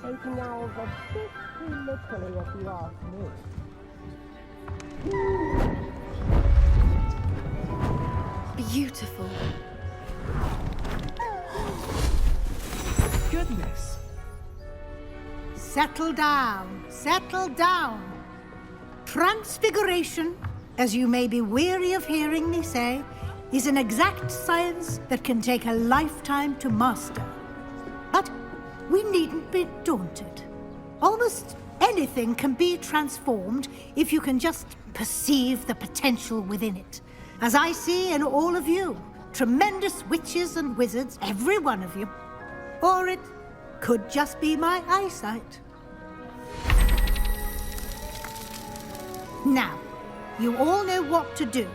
taking owls a bit too literally, if you ask me. Beautiful. Goodness. Settle down, settle down. Transfiguration, as you may be weary of hearing me say, is an exact science that can take a lifetime to master. But we needn't be daunted. Almost anything can be transformed if you can just perceive the potential within it. As I see in all of you, tremendous witches and wizards, every one of you. Or it could just be my eyesight. Now, you all know what to do.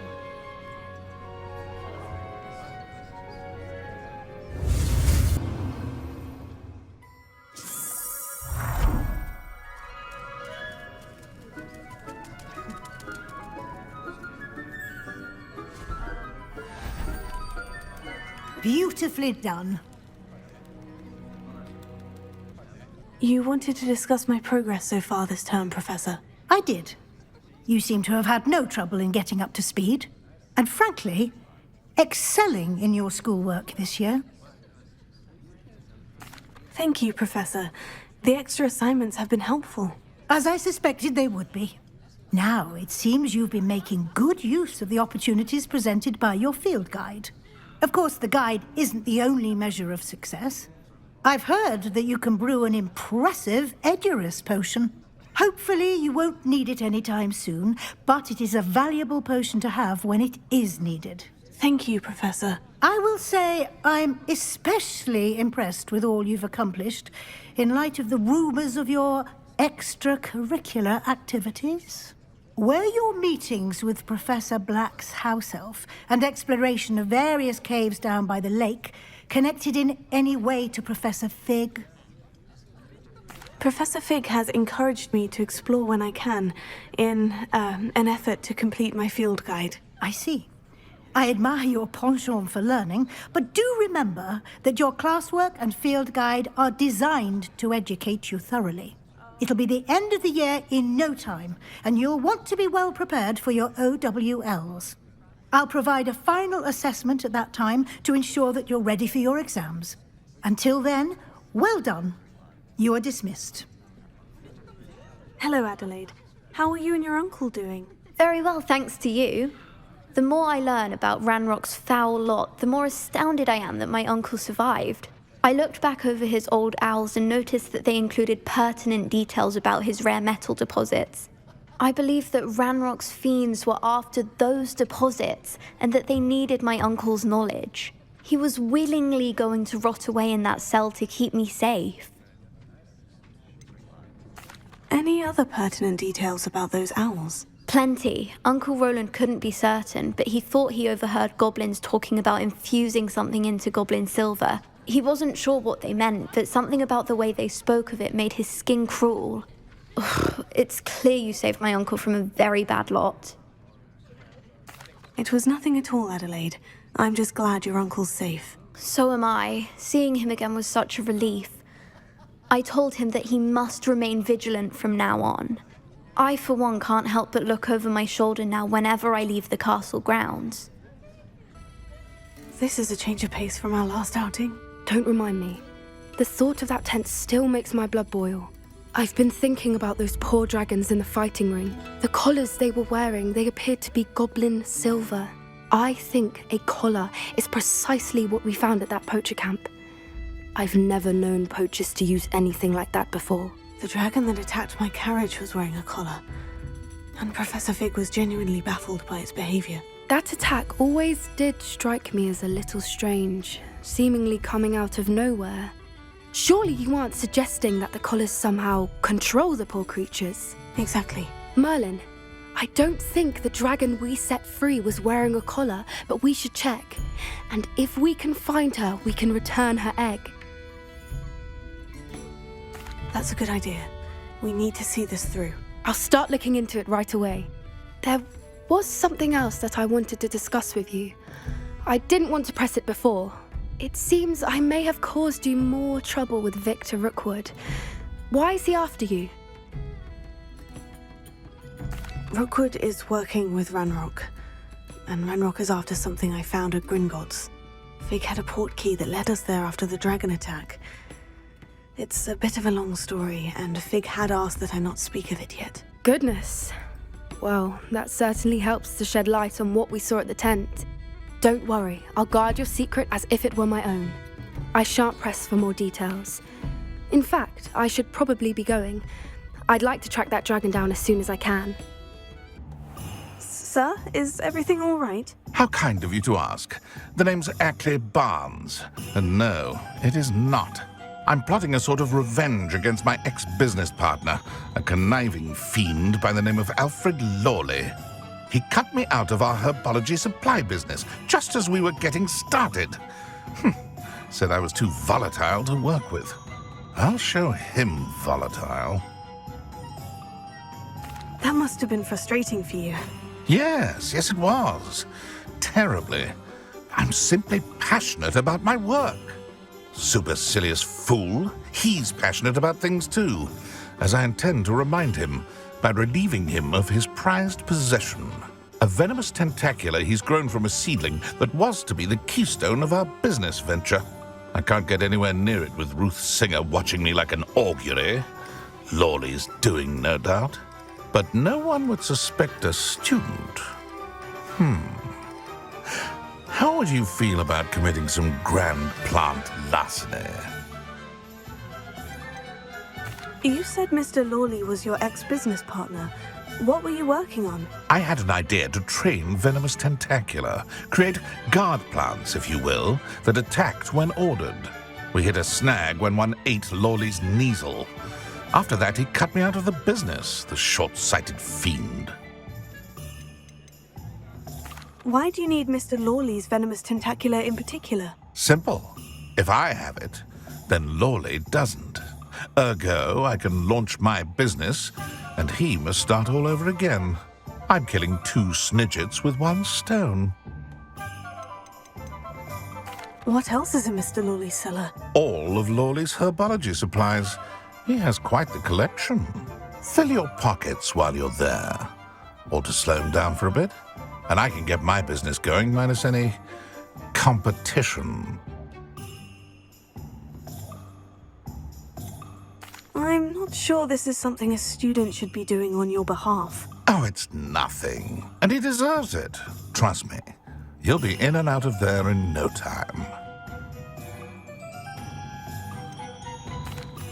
Beautifully done. You wanted to discuss my progress so far this term, Professor. I did. You seem to have had no trouble in getting up to speed. And frankly, excelling in your schoolwork this year. Thank you, Professor. The extra assignments have been helpful. As I suspected they would be. Now, it seems you've been making good use of the opportunities presented by your field guide. Of course, the guide isn't the only measure of success. I've heard that you can brew an impressive Edurus potion. Hopefully you won't need it anytime soon, but it is a valuable potion to have when it is needed. Thank you, Professor. I will say I'm especially impressed with all you've accomplished in light of the rumors of your extracurricular activities. Were your meetings with Professor Black's house elf and exploration of various caves down by the lake connected in any way to Professor Fig? Professor Fig has encouraged me to explore when I can, in an effort to complete my field guide. I see. I admire your penchant for learning, but do remember that your classwork and field guide are designed to educate you thoroughly. It'll be the end of the year in no time, and you'll want to be well prepared for your OWLs. I'll provide a final assessment at that time to ensure that you're ready for your exams. Until then, well done. You are dismissed. Hello, Adelaide. How are you and your uncle doing? Very well, thanks to you. The more I learn about Ranrock's foul lot, the more astounded I am that my uncle survived. I looked back over his old owls and noticed that they included pertinent details about his rare metal deposits. I believe that Ranrock's fiends were after those deposits and that they needed my uncle's knowledge. He was willingly going to rot away in that cell to keep me safe. Any other pertinent details about those owls? Plenty. Uncle Roland couldn't be certain, but he thought he overheard goblins talking about infusing something into goblin silver. He wasn't sure what they meant, but something about the way they spoke of it made his skin crawl. Ugh, it's clear you saved my uncle from a very bad lot. It was nothing at all, Adelaide. I'm just glad your uncle's safe. So am I. Seeing him again was such a relief. I told him that he must remain vigilant from now on. I, for one, can't help but look over my shoulder now whenever I leave the castle grounds. This is a change of pace from our last outing. Don't remind me. The thought of that tent still makes my blood boil. I've been thinking about those poor dragons in the fighting ring. The collars they were wearing, they appeared to be goblin silver. I think a collar is precisely what we found at that poacher camp. I've never known poachers to use anything like that before. The dragon that attacked my carriage was wearing a collar, and Professor Fig was genuinely baffled by its behavior. That attack always did strike me as a little strange, seemingly coming out of nowhere. Surely you aren't suggesting that the collars somehow control the poor creatures? Exactly. Merlin, I don't think the dragon we set free was wearing a collar, but we should check. And if we can find her, we can return her egg. That's a good idea. We need to see this through. I'll start looking into it right away. There was something else that I wanted to discuss with you. I didn't want to press it before. It seems I may have caused you more trouble with Victor Rookwood. Why is he after you? Rookwood is working with Ranrock, and Ranrock is after something I found at Gringotts. Fig had a portkey that led us there after the dragon attack. It's a bit of a long story, and Fig had asked that I not speak of it yet. Goodness. Well, that certainly helps to shed light on what we saw at the tent. Don't worry, I'll guard your secret as if it were my own. I shan't press for more details. In fact, I should probably be going. I'd like to track that dragon down as soon as I can. Sir, is everything all right? How kind of you to ask. The name's Ackley Barnes. And no, it is not. I'm plotting a sort of revenge against my ex-business partner, a conniving fiend by the name of Alfred Lawley. He cut me out of our herbology supply business just as we were getting started. Said I was too volatile to work with. I'll show him volatile. That must have been frustrating for you. Yes, it was. Terribly. I'm simply passionate about my work. Supercilious fool. He's passionate about things too, as I intend to remind him by relieving him of his prized possession. A venomous tentacula he's grown from a seedling that was to be the keystone of our business venture. I can't get anywhere near it with Ruth Singer watching me like an augury. Lawley's doing, no doubt. But no one would suspect a student. How would you feel about committing some grand plant larceny? You said Mr. Lawley was your ex-business partner. What were you working on? I had an idea to train venomous tentacula, create guard plants, if you will, that attacked when ordered. We hit a snag when one ate Lawley's Kneasel. After that, he cut me out of the business, the short-sighted fiend. Why do you need Mr. Lawley's venomous tentacula in particular? Simple. If I have it, then Lawley doesn't. Ergo, I can launch my business, and he must start all over again. I'm killing 2 snidgets with 1 stone. What else is in Mr. Lawley's cellar? All of Lawley's herbology supplies. He has quite the collection. Fill your pockets while you're there. Or to slow him down for a bit. And I can get my business going minus any competition. I'm not sure this is something a student should be doing on your behalf. Oh, it's nothing. And he deserves it. Trust me. You'll be in and out of there in no time.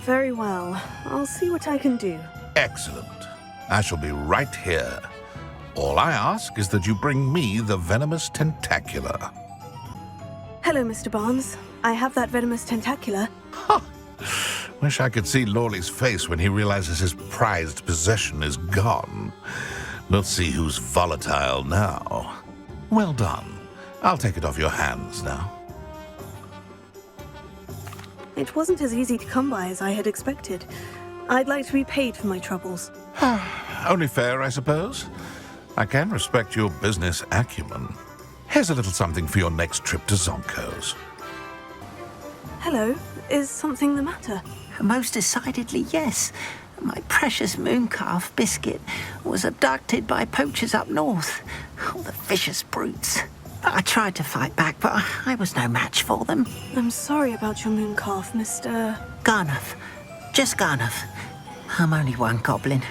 Very well. I'll see what I can do. Excellent. I shall be right here. All I ask is that you bring me the venomous tentacula. Hello, Mr. Barnes. I have that venomous tentacula. Wish I could see Lawley's face when he realizes his prized possession is gone. We'll see who's volatile now. Well done. I'll take it off your hands now. It wasn't as easy to come by as I had expected. I'd like to be paid for my troubles. Only fair, I suppose. I can respect your business acumen. Here's a little something for your next trip to Zonko's. Hello. Is something the matter? Most decidedly, yes. My precious mooncalf biscuit was abducted by poachers up north. Oh, the vicious brutes. I tried to fight back, but I was no match for them. I'm sorry about your mooncalf, Mr. Garnuff. Just Garnuff. I'm only one goblin.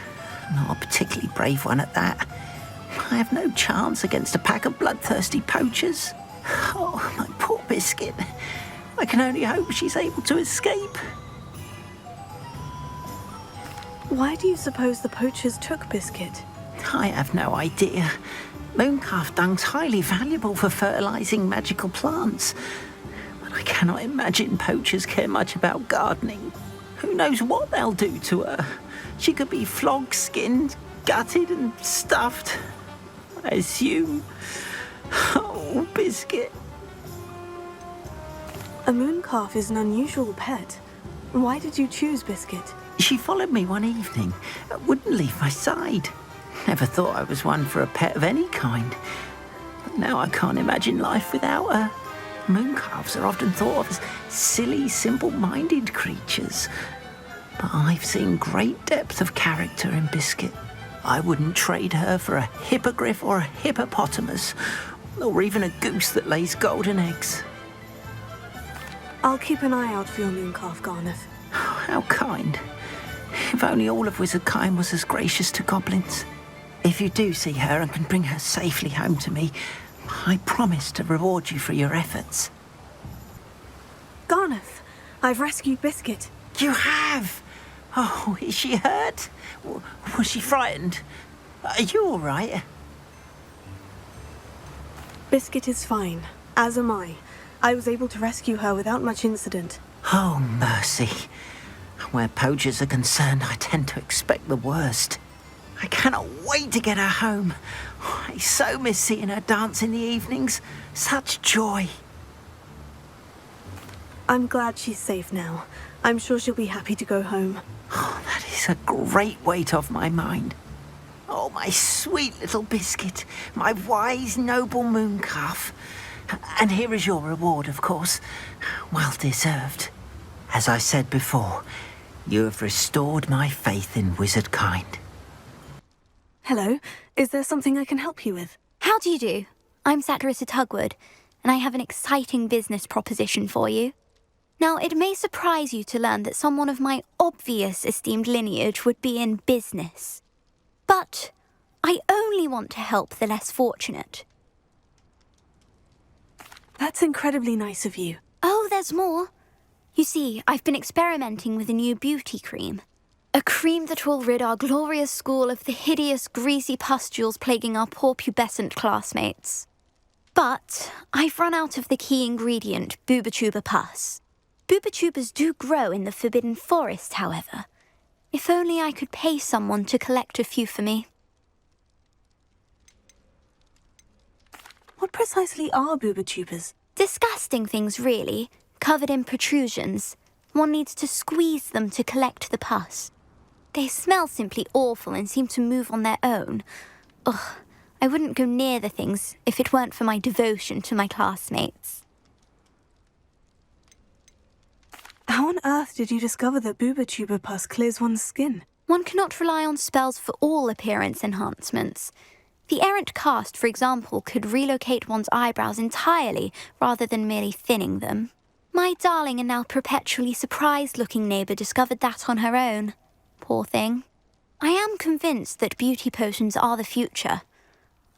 Not a particularly brave one at that. I have no chance against a pack of bloodthirsty poachers. Oh, my poor biscuit. I can only hope she's able to escape. Why do you suppose the poachers took Biscuit? I have no idea. Mooncalf dung's highly valuable for fertilizing magical plants. But I cannot imagine poachers care much about gardening. Who knows what they'll do to her? She could be flogged, skinned, gutted and stuffed. I assume. Oh, Biscuit. A mooncalf is an unusual pet. Why did you choose Biscuit? She followed me one evening, wouldn't leave my side. Never thought I was one for a pet of any kind. But now I can't imagine life without her. Mooncalves are often thought of as silly, simple-minded creatures. But I've seen great depth of character in Biscuit. I wouldn't trade her for a hippogriff or a hippopotamus, or even a goose that lays golden eggs. I'll keep an eye out for your mooncalf, Garneth. How kind. If only all of Wizardkind was as gracious to goblins. If you do see her and can bring her safely home to me, I promise to reward you for your efforts. Garneth, I've rescued Biscuit. You have? Oh, is she hurt? Was she frightened? Are you all right? Biscuit is fine, as am I. I was able to rescue her without much incident. Oh, mercy. Where poachers are concerned, I tend to expect the worst. I cannot wait to get her home. I so miss seeing her dance in the evenings. Such joy. I'm glad she's safe now. I'm sure she'll be happy to go home. Oh, that is a great weight off my mind. Oh, my sweet little Biscuit, my wise, noble mooncalf. And here is your reward, of course. Well deserved. As I said before, you have restored my faith in Wizardkind. Hello, is there something I can help you with? How do you do? I'm Satirissa Tugwood, and I have an exciting business proposition for you. Now, it may surprise you to learn that someone of my obvious esteemed lineage would be in business. But I only want to help the less fortunate. That's incredibly nice of you. Oh, there's more. You see, I've been experimenting with a new beauty cream. A cream that will rid our glorious school of the hideous, greasy pustules plaguing our poor pubescent classmates. But I've run out of the key ingredient, Booba-Tuba pus. Booba-Tubas do grow in the Forbidden Forest, however. If only I could pay someone to collect a few for me. What precisely are Booba-Tubas? Disgusting things, really, covered in protrusions. One needs to squeeze them to collect the pus. They smell simply awful and seem to move on their own. Ugh, I wouldn't go near the things if it weren't for my devotion to my classmates. How on earth did you discover that Booba-Tuba pus clears one's skin? One cannot rely on spells for all appearance enhancements. The errant cast, for example, could relocate one's eyebrows entirely rather than merely thinning them. My darling and now perpetually surprised-looking neighbour discovered that on her own. Poor thing. I am convinced that beauty potions are the future.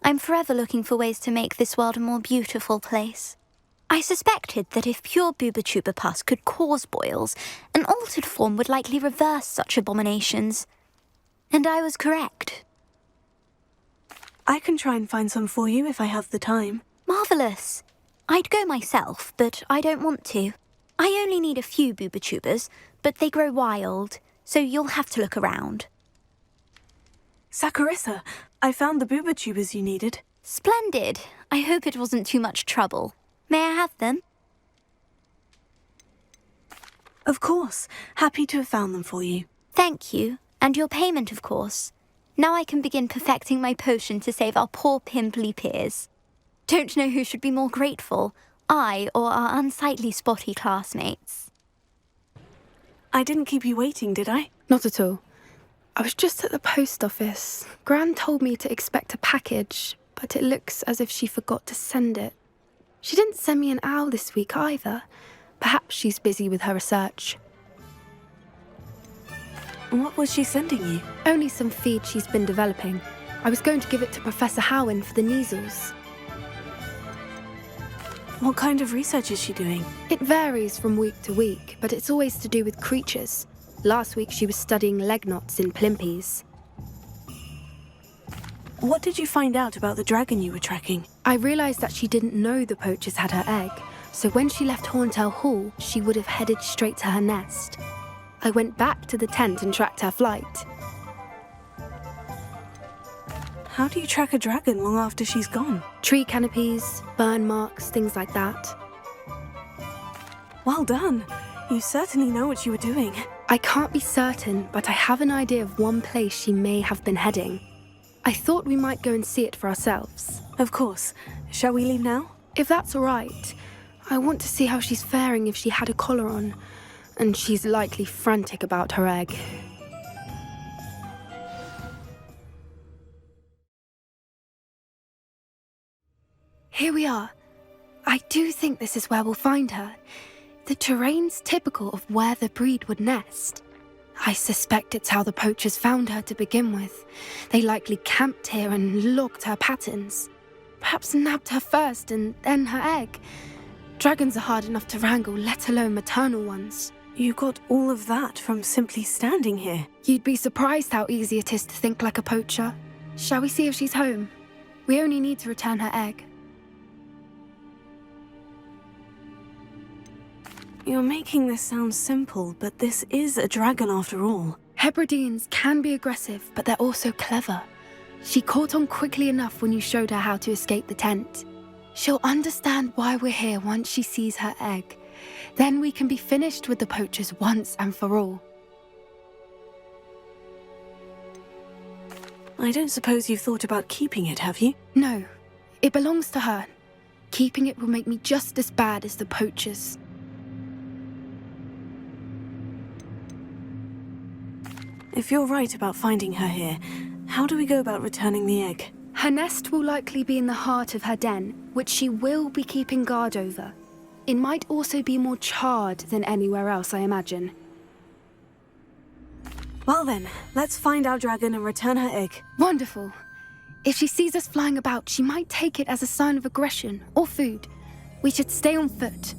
I'm forever looking for ways to make this world a more beautiful place. I suspected that if pure Booba-Tuba pus could cause boils, an altered form would likely reverse such abominations. And I was correct. I can try and find some for you if I have the time. Marvellous. I'd go myself, but I don't want to. I only need a few Booba-Tubas, but they grow wild, so you'll have to look around. Saccharissa, I found the Booba-Tubas you needed. Splendid. I hope it wasn't too much trouble. May I have them? Of course. Happy to have found them for you. Thank you. And your payment, of course. Now I can begin perfecting my potion to save our poor pimply peers. Don't know who should be more grateful, I or our unsightly spotty classmates. I didn't keep you waiting, did I? Not at all. I was just at the post office. Gran told me to expect a package, but it looks as if she forgot to send it. She didn't send me an owl this week either. Perhaps she's busy with her research. What was she sending you? Only some feed she's been developing. I was going to give it to Professor Howin for the measles. What kind of research is she doing? It varies from week to week, but it's always to do with creatures. Last week she was studying leg knots in plimpies. What did you find out about the dragon you were tracking? I realised that she didn't know the poachers had her egg, so when she left Horntail Hall, she would have headed straight to her nest. I went back to the tent and tracked her flight. How do you track a dragon long after she's gone? Tree canopies, burn marks, things like that. Well done. You certainly know what you were doing. I can't be certain, but I have an idea of one place she may have been heading. I thought we might go and see it for ourselves. Of course. Shall we leave now? If that's all right. I want to see how she's faring if she had a collar on. and she's likely frantic about her egg. Here we are. I do think this is where we'll find her. The terrain's typical of where the breed would nest. I suspect it's how the poachers found her to begin with. They likely camped here and logged her patterns. Perhaps nabbed her first and then her egg. Dragons are hard enough to wrangle, let alone maternal ones. You got all of that from simply standing here. You'd be surprised how easy it is to think like a poacher. Shall we see if she's home? We only need to return her egg. You're making this sound simple, but this is a dragon after all. Hebrideans can be aggressive, but they're also clever. She caught on quickly enough when you showed her how to escape the tent. She'll understand why we're here once she sees her egg. Then we can be finished with the poachers once and for all. I don't suppose you've thought about keeping it, have you? No, it belongs to her. Keeping it will make me just as bad as the poachers. If you're right about finding her here, how do we go about returning the egg? Her nest will likely be in the heart of her den, which she will be keeping guard over. It might also be more charred than anywhere else, I imagine. Well then, let's find our dragon and return her egg. Wonderful. If she sees us flying about, she might take it as a sign of aggression or food. We should stay on foot.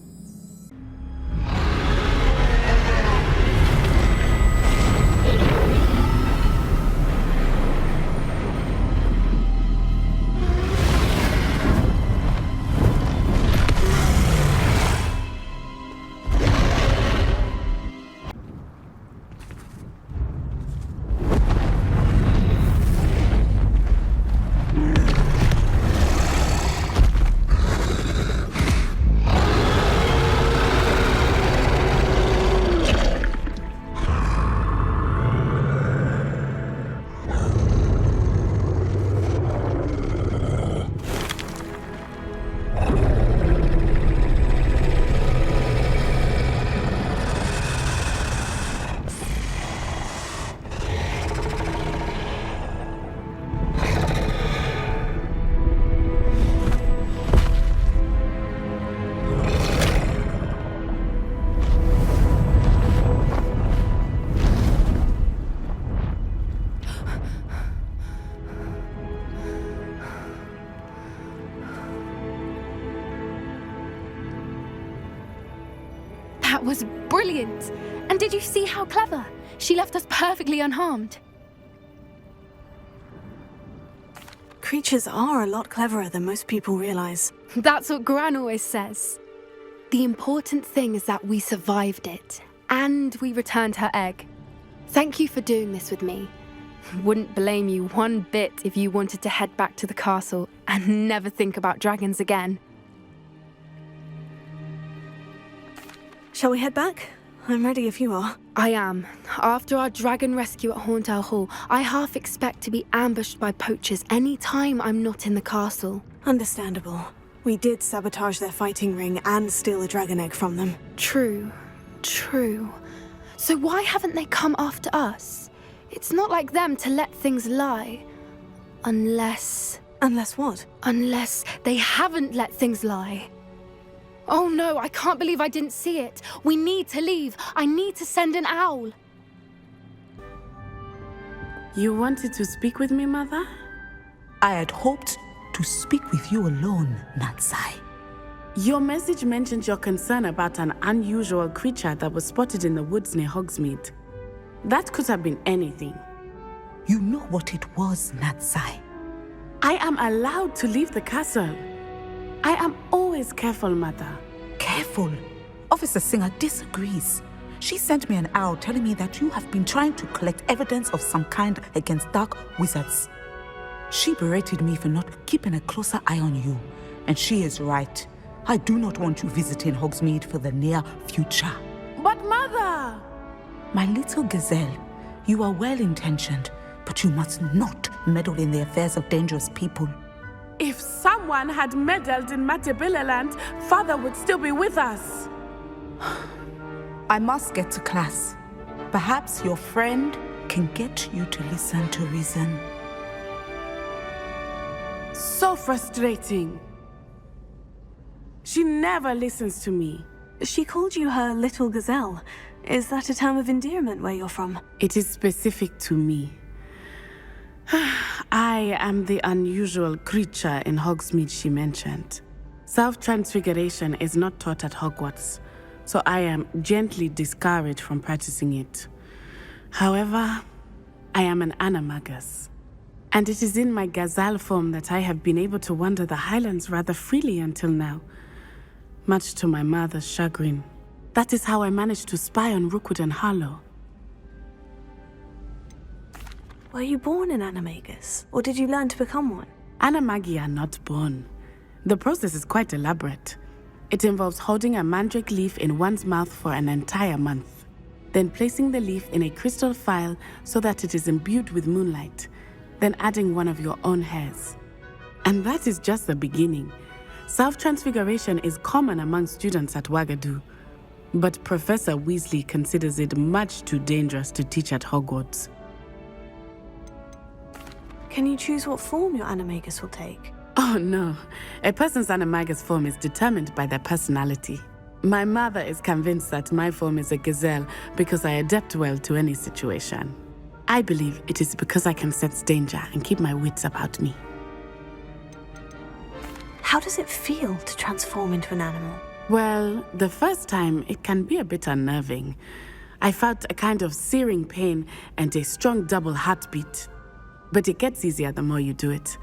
That was brilliant! And did you see how clever? She left us perfectly unharmed. Creatures are a lot cleverer than most people realize. That's what Gran always says. The important thing is that we survived it, and we returned her egg. Thank you for doing this with me. Wouldn't blame you one bit if you wanted to head back to the castle and never think about dragons again. Shall we head back? I'm ready if you are. I am. After our dragon rescue at Hauntowl Hall, I half expect to be ambushed by poachers any time I'm not in the castle. Understandable. We did sabotage their fighting ring and steal a dragon egg from them. True. So why haven't they come after us? It's not like them to let things lie. Unless what? Unless they haven't let things lie. Oh no, I can't believe I didn't see it. We need to leave. I need to send an owl. You wanted to speak with me, Mother? I had hoped to speak with you alone, Natsai. Your message mentioned your concern about an unusual creature that was spotted in the woods near Hogsmeade. That could have been anything. You know what it was, Natsai. I am allowed to leave the castle. I am always careful, Mother. Careful. Officer Singer disagrees. She sent me an owl telling me that you have been trying to collect evidence of some kind against dark wizards. She berated me for not keeping a closer eye on you, and she is right. I do not want you visiting Hogsmeade for the near future. But Mother! My little gazelle, you are well-intentioned, but you must not meddle in the affairs of dangerous people. If someone had meddled in Matabeleland, Father would still be with us. I must get to class. Perhaps your friend can get you to listen to reason. So frustrating. She never listens to me. She called you her little gazelle. Is that a term of endearment where you're from? It is specific to me. I am the unusual creature in Hogsmeade she mentioned. Self-transfiguration is not taught at Hogwarts, so I am gently discouraged from practicing it. However, I am an animagus, and it is in my gazelle form that I have been able to wander the Highlands rather freely until now, much to my mother's chagrin. That is how I managed to spy on Rookwood and Harlow. Were you born an animagus, or did you learn to become one? Animagi are not born. The process is quite elaborate. It involves holding a mandrake leaf in one's mouth for an entire month, then placing the leaf in a crystal phial so that it is imbued with moonlight, then adding one of your own hairs. And that is just the beginning. Self-transfiguration is common among students at Wagadu, but Professor Weasley considers it much too dangerous to teach at Hogwarts. Can you choose what form your animagus will take? Oh no, a person's animagus form is determined by their personality. My mother is convinced that my form is a gazelle because I adapt well to any situation. I believe it is because I can sense danger and keep my wits about me. How does it feel to transform into an animal? Well, the first time it can be a bit unnerving. I felt a kind of searing pain and a strong double heartbeat. But it gets easier the more you do it.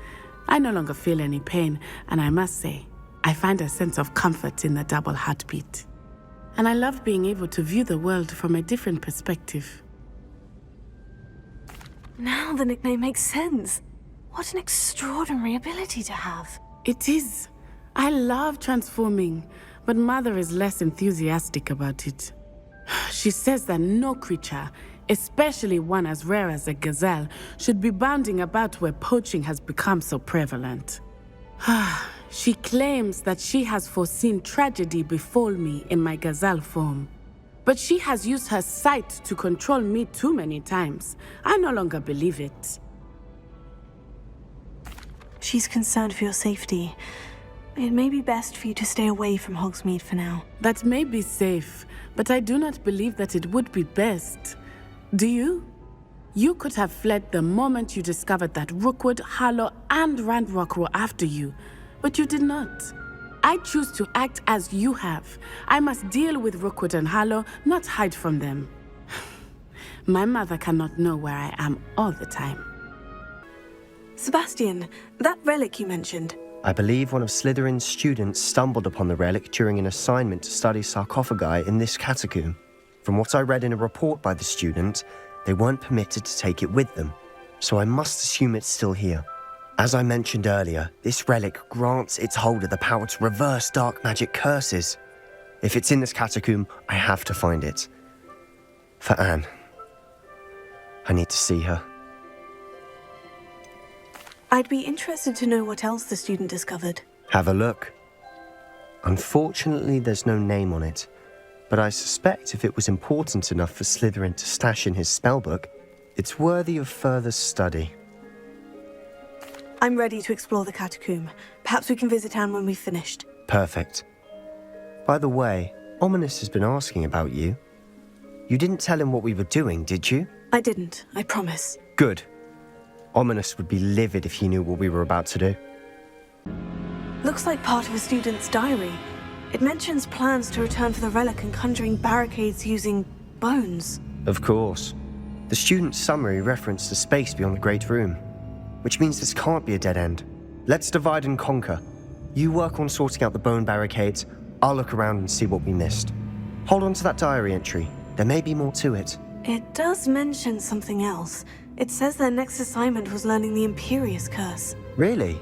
I no longer feel any pain, and I must say, I find a sense of comfort in the double heartbeat. And I love being able to view the world from a different perspective. Now the nickname makes sense. What an extraordinary ability to have. It is. I love transforming, but Mother is less enthusiastic about it. She says that no creature, especially one as rare as a gazelle, should be bounding about where poaching has become so prevalent. She claims that she has foreseen tragedy befall me in my gazelle form. But she has used her sight to control me too many times. I no longer believe it. She's concerned for your safety. It may be best for you to stay away from Hogsmeade for now. That may be safe, but I do not believe that it would be best. Do you? You could have fled the moment you discovered that Rookwood, Harlow, and Ranrock were after you, but you did not. I choose to act as you have. I must deal with Rookwood and Harlow, not hide from them. My mother cannot know where I am all the time. Sebastian, that relic you mentioned. I believe one of Slytherin's students stumbled upon the relic during an assignment to study sarcophagi in this catacomb. From what I read in a report by the student, they weren't permitted to take it with them, so I must assume it's still here. As I mentioned earlier, this relic grants its holder the power to reverse dark magic curses. If it's in this catacomb, I have to find it. For Anne. I need to see her. I'd be interested to know what else the student discovered. Have a look. Unfortunately, there's no name on it, but I suspect if it was important enough for Slytherin to stash in his spellbook, it's worthy of further study. I'm ready to explore the catacomb. Perhaps we can visit Anne when we've finished. Perfect. By the way, Ominous has been asking about you. You didn't tell him what we were doing, did you? I didn't, I promise. Good. Ominous would be livid if he knew what we were about to do. Looks like part of a student's diary. It mentions plans to return for the relic and conjuring barricades using bones. Of course. The student's summary referenced a space beyond the Great Room, which means this can't be a dead end. Let's divide and conquer. You work on sorting out the bone barricades, I'll look around and see what we missed. Hold on to that diary entry. There may be more to it. It does mention something else. It says their next assignment was learning the Imperious Curse. Really?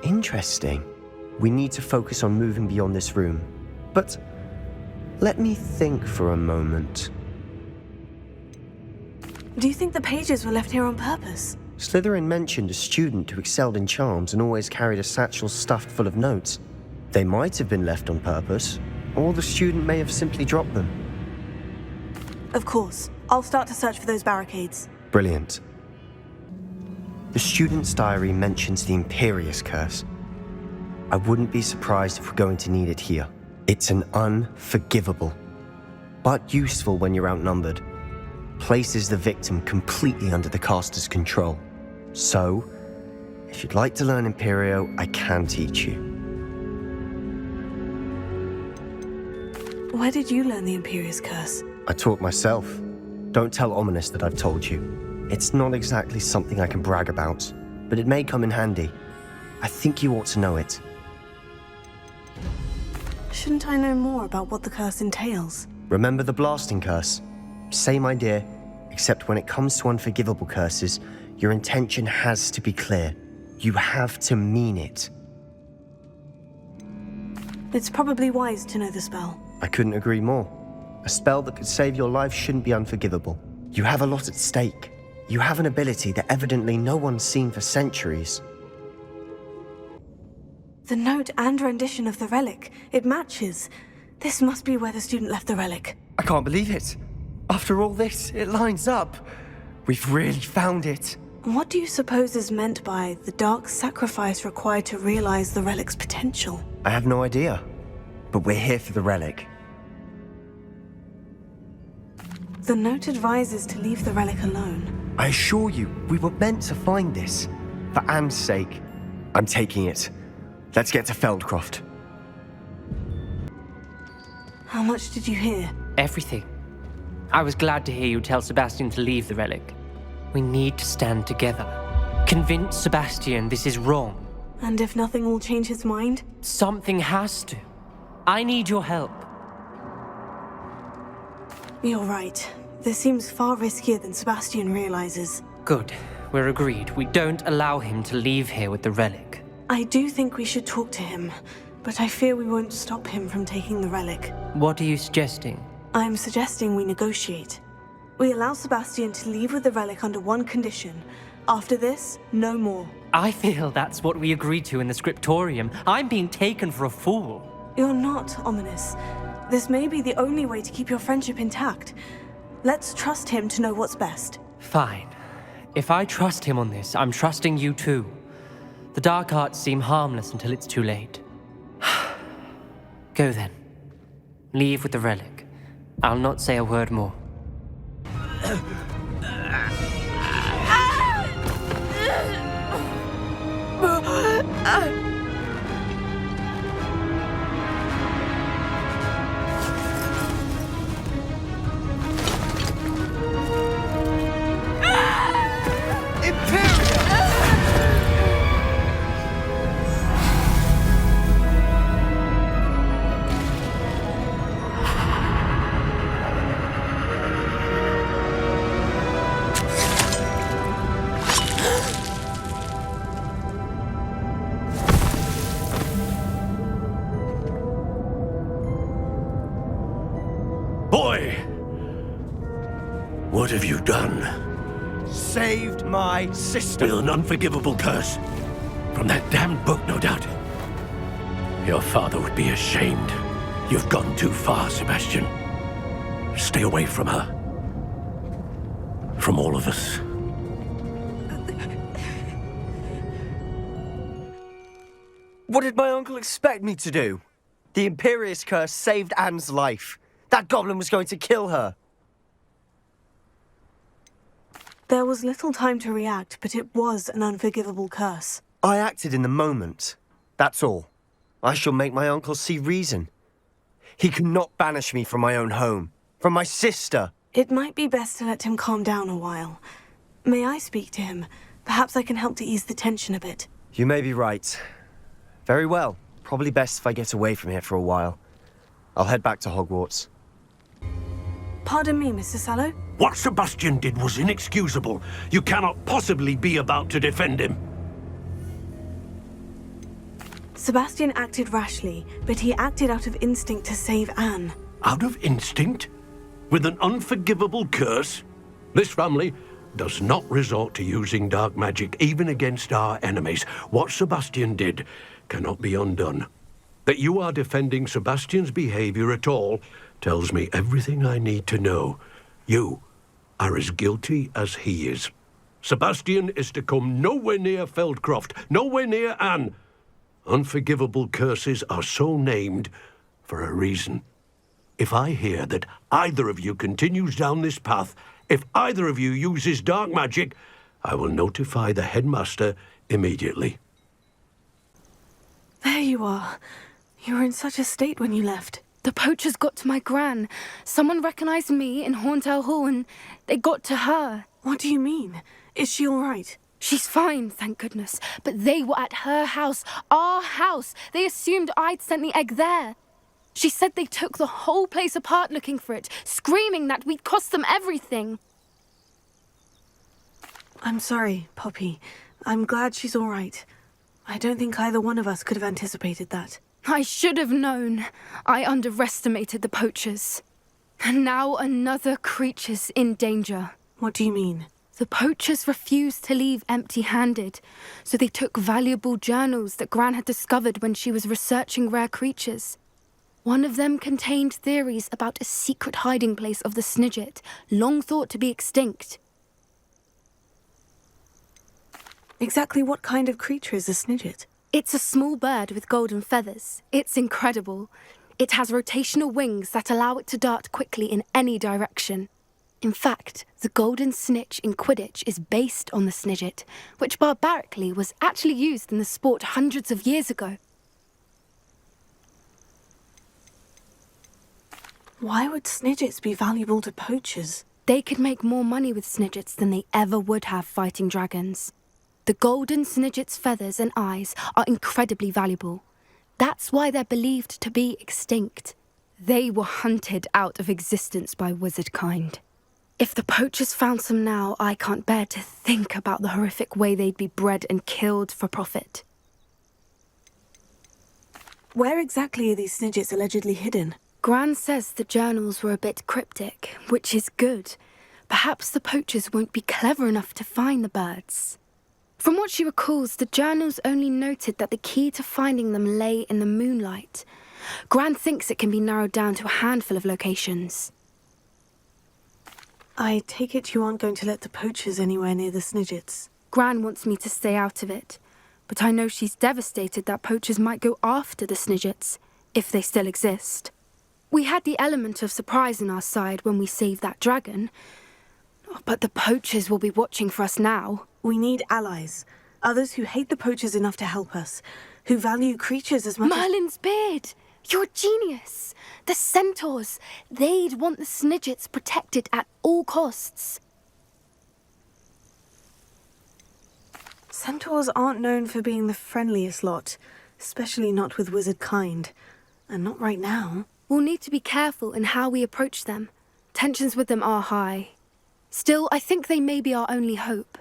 Interesting. We need to focus on moving beyond this room. But let me think for a moment. Do you think the pages were left here on purpose? Slytherin mentioned a student who excelled in charms and always carried a satchel stuffed full of notes. They might have been left on purpose, or the student may have simply dropped them. Of course. I'll start to search for those barricades. Brilliant. The student's diary mentions the Imperious Curse. I wouldn't be surprised if we're going to need it here. It's an unforgivable, but useful when you're outnumbered. Places the victim completely under the caster's control. So, if you'd like to learn Imperio, I can teach you. Where did you learn the Imperious Curse? I taught myself. Don't tell Ominous that I've told you. It's not exactly something I can brag about, but it may come in handy. I think you ought to know it. Shouldn't I know more about what the curse entails? Remember the blasting curse? Same idea, except when it comes to unforgivable curses, your intention has to be clear. You have to mean it. It's probably wise to know the spell. I couldn't agree more. A spell that could save your life shouldn't be unforgivable. You have a lot at stake. You have an ability that evidently no one's seen for centuries. The note and rendition of the relic. It matches. This must be where the student left the relic. I can't believe it. After all this, it lines up. We've really found it. What do you suppose is meant by the dark sacrifice required to realize the relic's potential? I have no idea. But we're here for the relic. The note advises to leave the relic alone. I assure you, we were meant to find this. For Anne's sake. I'm taking it. Let's get to Feldcroft. How much did you hear? Everything. I was glad to hear you tell Sebastian to leave the relic. We need to stand together. Convince Sebastian this is wrong. And if nothing will change his mind? Something has to. I need your help. You're right. This seems far riskier than Sebastian realizes. Good. We're agreed. We don't allow him to leave here with the relic. I do think we should talk to him, but I fear we won't stop him from taking the relic. What are you suggesting? I'm suggesting we negotiate. We allow Sebastian to leave with the relic under one condition. After this, no more. I feel that's what we agreed to in the scriptorium. I'm being taken for a fool. You're not, Ominous. This may be the only way to keep your friendship intact. Let's trust him to know what's best. Fine. If I trust him on this, I'm trusting you too. The dark arts seem harmless until it's too late. Go then. Leave with the relic. I'll not say a word more. Boy! What have you done? Saved my sister. With an unforgivable curse. From that damned book, no doubt. Your father would be ashamed. You've gone too far, Sebastian. Stay away from her. From all of us. What did my uncle expect me to do? The Imperious Curse saved Anne's life. That goblin was going to kill her. There was little time to react, but it was an unforgivable curse. I acted in the moment. That's all. I shall make my uncle see reason. He cannot banish me from my own home. From my sister. It might be best to let him calm down a while. May I speak to him? Perhaps I can help to ease the tension a bit. You may be right. Very well. Probably best if I get away from here for a while. I'll head back to Hogwarts. Pardon me, Mr. Sallow? What Sebastian did was inexcusable. You cannot possibly be about to defend him. Sebastian acted rashly, but he acted out of instinct to save Anne. Out of instinct? With an unforgivable curse? This family does not resort to using dark magic even against our enemies. What Sebastian did cannot be undone. That you are defending Sebastian's behavior at all tells me everything I need to know. You are as guilty as he is. Sebastian is to come nowhere near Feldcroft, nowhere near Anne. Unforgivable curses are so named for a reason. If I hear that either of you continues down this path, if either of you uses dark magic, I will notify the headmaster immediately. There you are. You were in such a state when you left. The poachers got to my gran. Someone recognized me in Horntail Hall and they got to her. What do you mean? Is she all right? She's fine, thank goodness. But they were at her house, our house. They assumed I'd sent the egg there. She said they took the whole place apart looking for it, screaming that we'd cost them everything. I'm sorry, Poppy. I'm glad she's all right. I don't think either one of us could have anticipated that. I should have known. I underestimated the poachers. And now another creature's in danger. What do you mean? The poachers refused to leave empty-handed, so they took valuable journals that Gran had discovered when she was researching rare creatures. One of them contained theories about a secret hiding place of the Snidget, long thought to be extinct. Exactly what kind of creature is a Snidget? It's a small bird with golden feathers. It's incredible. It has rotational wings that allow it to dart quickly in any direction. In fact, the golden snitch in Quidditch is based on the Snidget, which barbarically was actually used in the sport hundreds of years ago. Why would Snidgets be valuable to poachers? They could make more money with Snidgets than they ever would have fighting dragons. The golden Snidget's feathers and eyes are incredibly valuable. That's why they're believed to be extinct. They were hunted out of existence by wizard kind. If the poachers found some now, I can't bear to think about the horrific way they'd be bred and killed for profit. Where exactly are these Snidgets allegedly hidden? Gran says the journals were a bit cryptic, which is good. Perhaps the poachers won't be clever enough to find the birds. From what she recalls, the journals only noted that the key to finding them lay in the moonlight. Gran thinks it can be narrowed down to a handful of locations. I take it you aren't going to let the poachers anywhere near the Snidgets. Gran wants me to stay out of it, but I know she's devastated that poachers might go after the Snidgets, if they still exist. We had the element of surprise on our side when we saved that dragon, but the poachers will be watching for us now. We need allies, others who hate the poachers enough to help us, who value creatures as much Merlin's beard! You're a genius! The centaurs! They'd want the Snidgets protected at all costs. Centaurs aren't known for being the friendliest lot, especially not with wizard kind. And not right now. We'll need to be careful in how we approach them. Tensions with them are high. Still, I think they may be our only hope.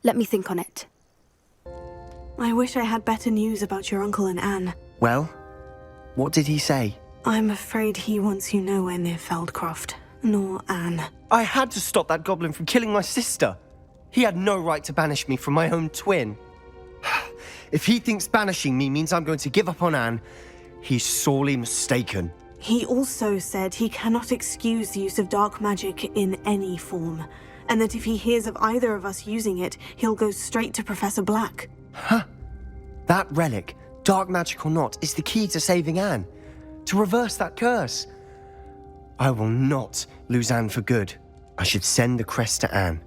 Let me think on it. I wish I had better news about your uncle and Anne. Well, what did he say? I'm afraid he wants you nowhere near Feldcroft, nor Anne. I had to stop that goblin from killing my sister. He had no right to banish me from my own twin. If he thinks banishing me means I'm going to give up on Anne, he's sorely mistaken. He also said he cannot excuse the use of dark magic in any form, and that if he hears of either of us using it, he'll go straight to Professor Black. Huh? That relic, dark magic or not, is the key to saving Anne. To reverse that curse. I will not lose Anne for good. I should send the crest to Anne.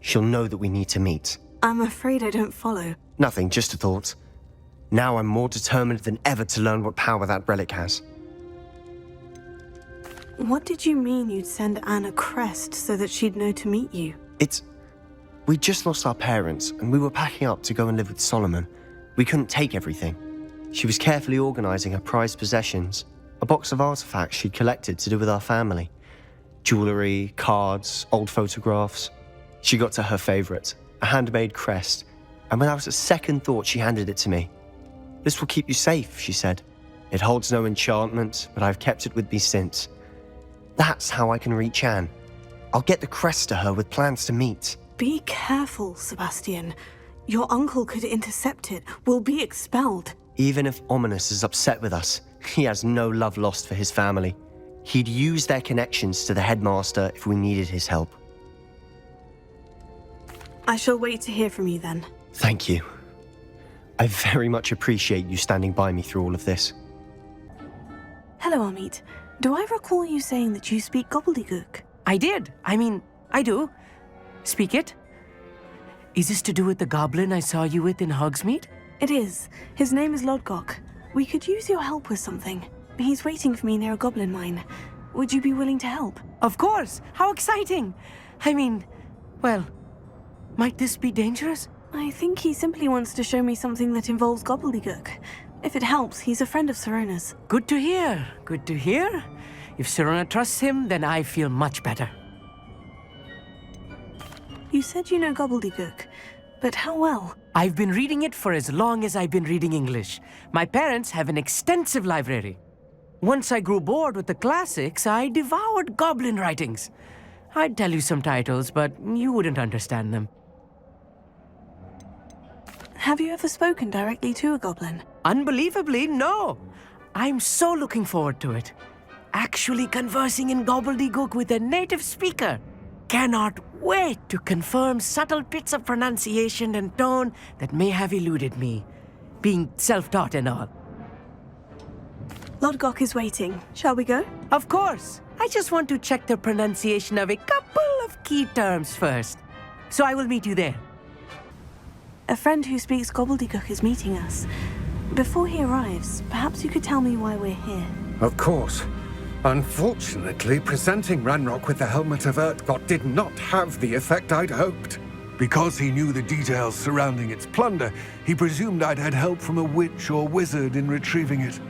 She'll know that we need to meet. I'm afraid I don't follow. Nothing, just a thought. Now I'm more determined than ever to learn what power that relic has. What did you mean you'd send Anne a crest so that she'd know to meet you? We'd just lost our parents, and we were packing up to go and live with Solomon. We couldn't take everything. She was carefully organising her prized possessions, a box of artifacts she'd collected to do with our family. Jewellery, cards, old photographs. She got to her favourite, a handmade crest, and without a second thought she handed it to me. "This will keep you safe," she said. "It holds no enchantment, but I've kept it with me since. That's how I can reach Anne. I'll get the crest to her with plans to meet." Be careful, Sebastian. Your uncle could intercept it. We'll be expelled. Even if Ominous is upset with us, he has no love lost for his family. He'd use their connections to the headmaster if we needed his help. I shall wait to hear from you then. Thank you. I very much appreciate you standing by me through all of this. Hello, Amit. Do I recall you saying that you speak gobbledygook? I did. I do. Speak it. Is this to do with the goblin I saw you with in Hogsmeade? It is. His name is Lodgok. We could use your help with something. He's waiting for me near a goblin mine. Would you be willing to help? Of course. How exciting. Well, might this be dangerous? I think he simply wants to show me something that involves gobbledygook. If it helps, he's a friend of Sirona's. Good to hear. Good to hear. If Sirona trusts him, then I feel much better. You said you know gobbledygook, but how well? I've been reading it for as long as I've been reading English. My parents have an extensive library. Once I grew bored with the classics, I devoured goblin writings. I'd tell you some titles, but you wouldn't understand them. Have you ever spoken directly to a goblin? Unbelievably, no. I'm so looking forward to it. Actually conversing in gobbledygook with a native speaker. Cannot wait to confirm subtle bits of pronunciation and tone that may have eluded me, being self-taught and all. Lodgok is waiting. Shall we go? Of course. I just want to check the pronunciation of a couple of key terms first. So I will meet you there. A friend who speaks gobbledygook is meeting us. Before he arrives, perhaps you could tell me why we're here. Of course. Unfortunately, presenting Ranrock with the Helmet of Urtkot did not have the effect I'd hoped. Because he knew the details surrounding its plunder, he presumed I'd had help from a witch or wizard in retrieving it.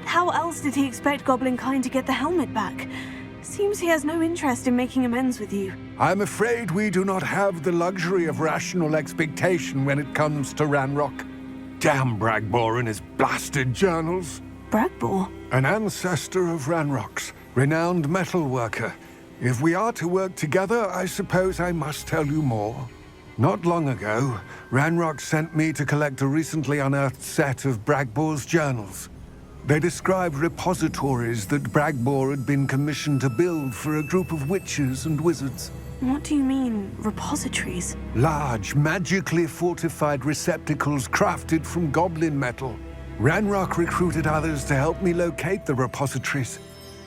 How else did he expect Goblinkind to get the helmet back? Seems he has no interest in making amends with you. I'm afraid we do not have the luxury of rational expectation when it comes to Ranrock. Damn Bragbor and his blasted journals. Bragbor? An ancestor of Ranrock's, renowned metalworker. If we are to work together, I suppose I must tell you more. Not long ago, Ranrock sent me to collect a recently unearthed set of Bragbor's journals. They described repositories that Bragbor had been commissioned to build for a group of witches and wizards. What do you mean, repositories? Large, magically fortified receptacles crafted from goblin metal. Ranrock recruited others to help me locate the repositories.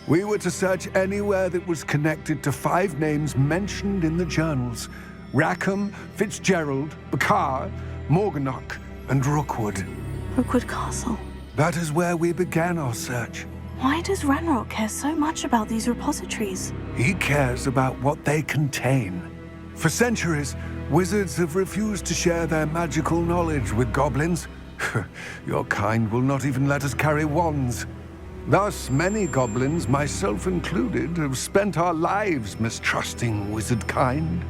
We were to search anywhere that was connected to 5 names mentioned in the journals: Rackham, Fitzgerald, Bakar, Morganach, and Rookwood. Rookwood Castle. That is where we began our search. Why does Ranrock care so much about these repositories? He cares about what they contain. For centuries, wizards have refused to share their magical knowledge with goblins. Your kind will not even let us carry wands. Thus, many goblins, myself included, have spent our lives mistrusting wizard kind.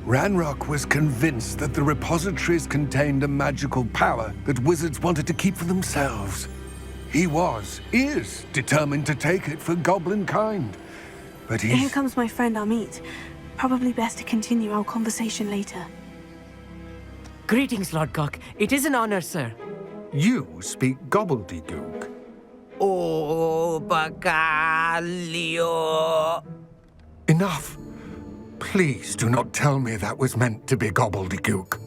Ranrock was convinced that the repositories contained a magical power that wizards wanted to keep for themselves. He is determined to take it for goblin kind. But Here comes my friend Amit. Probably best to continue our conversation later. Greetings, Lodgok. It is an honor, sir. You speak gobbledygook. Oh, Bagalio. Enough. Please do not tell me that was meant to be gobbledygook.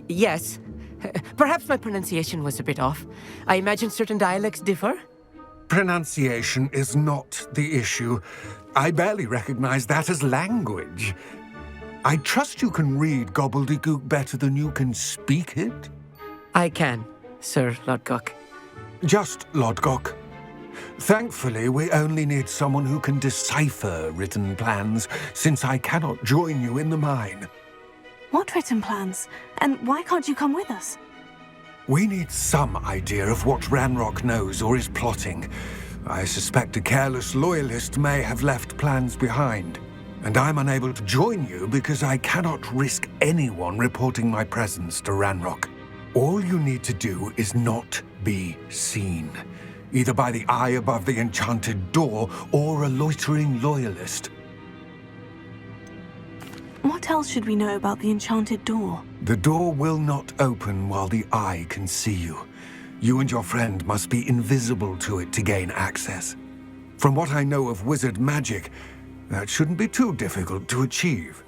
Yes. Perhaps my pronunciation was a bit off. I imagine certain dialects differ. Pronunciation is not the issue. I barely recognize that as language. I trust you can read gobbledygook better than you can speak it? I can, Sir Lodgok. Just Lodgok. Thankfully, we only need someone who can decipher written plans, since I cannot join you in the mine. What written plans? And why can't you come with us? We need some idea of what Ranrock knows or is plotting. I suspect a careless loyalist may have left plans behind. And I'm unable to join you because I cannot risk anyone reporting my presence to Ranrock. All you need to do is not be seen, either by the eye above the enchanted door or a loitering loyalist. What else should we know about the enchanted door? The door will not open while the eye can see you. You and your friend must be invisible to it to gain access. From what I know of wizard magic, that shouldn't be too difficult to achieve.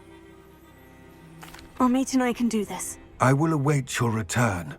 Our mate and I can do this. I will await your return.